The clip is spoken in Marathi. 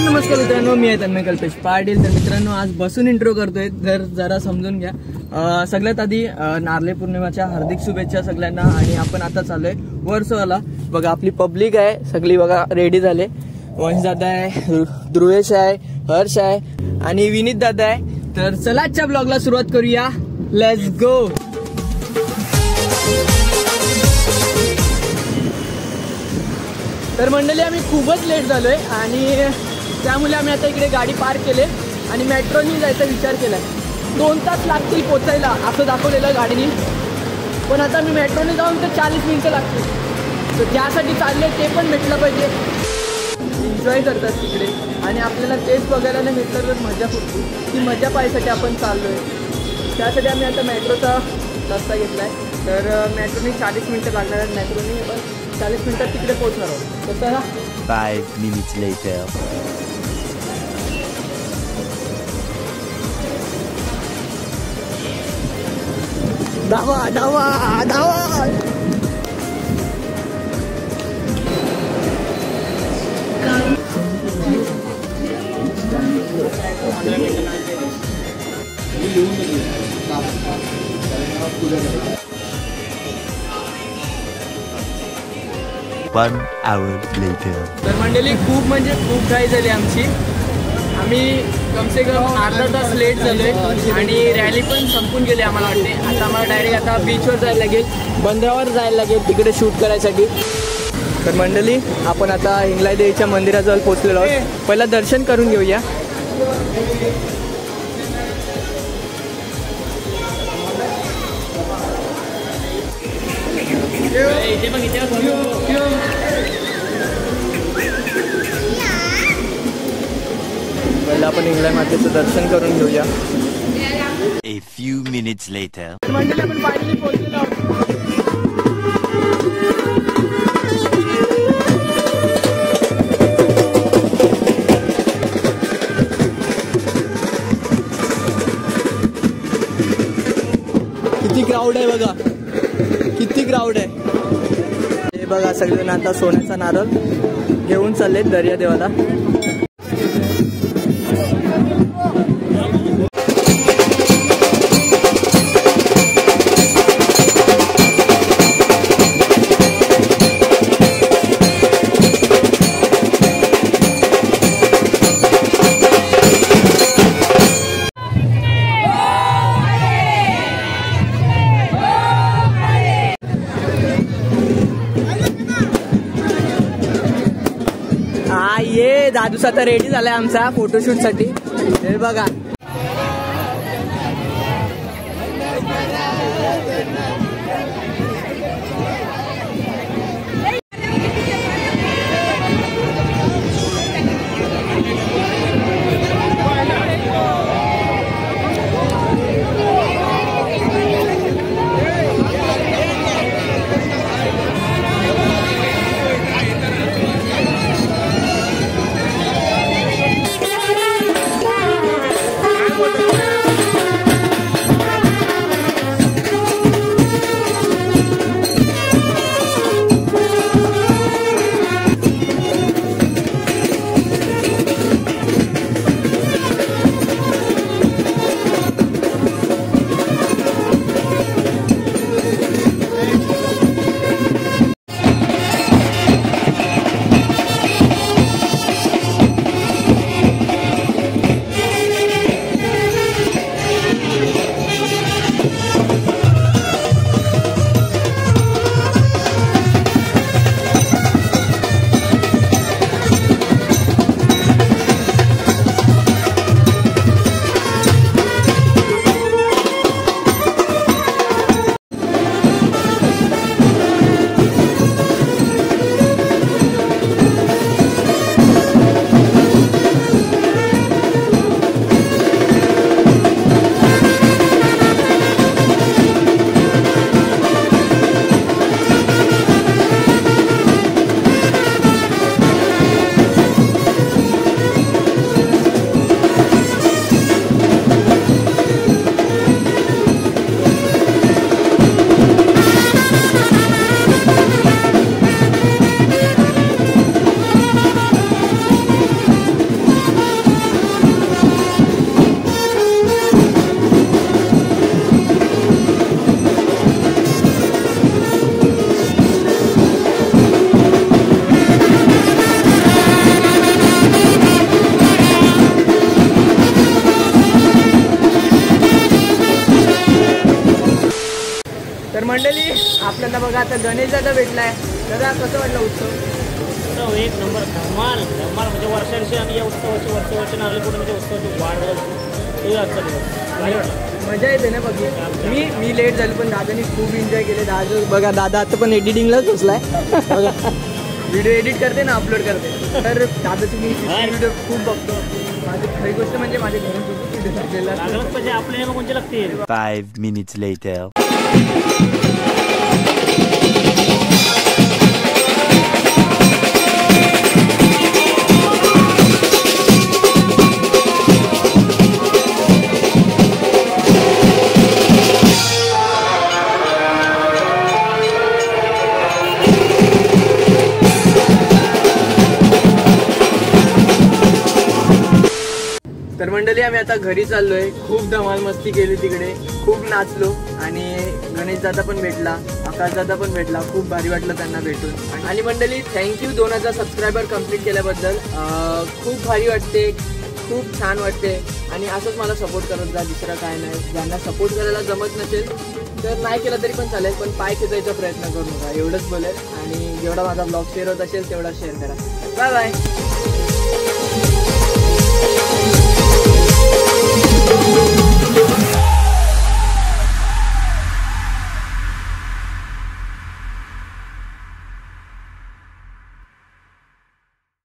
नमस्कार मित्रांनो, मी आहे तन्मय कल्पेश पाटील. तर मित्रांनो, आज बसून इंट्रो करतोय, तर जरा समजून घ्या. सगळ्यात आधी नारळी पौर्णिमेच्या हार्दिक शुभेच्छा सगळ्यांना. आणि आपण आता चाललोय वर्सोवाला. बघा आपली पब्लिक आहे सगळी, बघा रेडी झाले. वंश दादा आहे, ध्रुवेश आहे, हर्ष आहे आणि विनीत दादा आहे. तर चला आजच्या ब्लॉगला सुरुवात करूया. Let's go. तर मंडळी, आम्ही खूपच लेट झालोय आणि त्यामुळे आम्ही आता इकडे गाडी पार्क केले आणि मेट्रोनी जायचा विचार केलाय. 2 तास लागतील पोचायला असं दाखवलेलं गाडीने, पण आता मी मेट्रोने जाऊन तर 40 मिनिटं लागतील. तर त्यासाठी चालले, ते पण भेटलं पाहिजे. एन्जॉय करतात तिकडे आणि आपल्याला तेच बघायला नाही भेटलं तर मजा फुटते. ती मजा पाहायसाठी आपण चाललोय. त्यासाठी आम्ही आता मेट्रोचा रस्ता घेतलाय. तर मेट्रोने 40 मिनिटं लागणार आहेत. मेट्रोने पण 40 मिनिटात तिकडे पोहोचणार आहोत. तसं 5 minutes later. धावा धावा धावा. One hour later. तर मंडळी, खूप म्हणजे खूप घाई झाली आमची. आम्ही कमसे कम अर्धा तास लेट झालोय आणि रॅली पण संपून गेली आम्हाला वाटते. आता आम्हाला डायरेक्ट आता बीचवर जायला लागेल, बंदरावर जायला लागेल तिकडे शूट करायसाठी. तर मंडळी, आपण आता हिंगलाई देवीच्या मंदिराजवळ पोहोचलेलो आहोत. पहिला दर्शन करून घेऊया. पहिला आपण हिंगलाई मातेचं दर्शन करून घेऊया. A few minutes later. मंडळी, आपण फायनली पोहोचलेलो आहोत. किती क्राऊड आहे बघा, किती क्राऊड आहे. हे बघा, सगळेजण आता सोन्याचा नारळ घेऊन चाललेत दर्या देवाला. ये दादूस आता रेडी झालाय आमचा फोटोशूट साठी. हे बघा, मंडळी आपल्याला बघा आता गणेश दादा भेटलाय. दादा कसं वाटलं उत्सव? एक नंबर धमाल धमाल म्हणजे वर्षांशी आणि या उत्सवाची वर्ष नारळीपूर्ण म्हणजे उत्सवाची वाढ मजा येते ना बघ. मी लेट झालो पण दादानी खूप एन्जॉय केले. दादा बघा दादा आता पण एडिटिंगलाच बसलाय. व्हिडिओ एडिट करते ना अपलोड करते. तर दादा तुम्ही व्हिडिओ खूप बघतो. माझी खरी गोष्ट म्हणजे माझ्या घरून खूप व्हिडिओ म्हणजे आपल्याला कोणते लागते. 5 minutes later. तर मंडळी आम्ही आता घरी चाललोय. खूप धमाल मस्ती केली तिकडे, खूप नाचलो आणि गणेश दादा पण भेटला, आकाश दादा पण भेटला. खूप भारी वाटलं त्यांना भेटून. आणि मंडळी थँक्यू 2000 सबस्क्रायबर कंप्लीट केल्याबद्दल. खूप भारी वाटते, खूप छान वाटते आणि असंच मला सपोर्ट करत जा. दुसरं काय नाही. ज्यांना सपोर्ट करायला जमत नसेल तर नाही केलं तरी पण चालेल, पण पाय खेचायचा प्रयत्न करू नका एवढंच बोलेल. आणि जेवढा माझा ब्लॉग शेअर होत असेल तेवढा शेअर करा. Bye bye.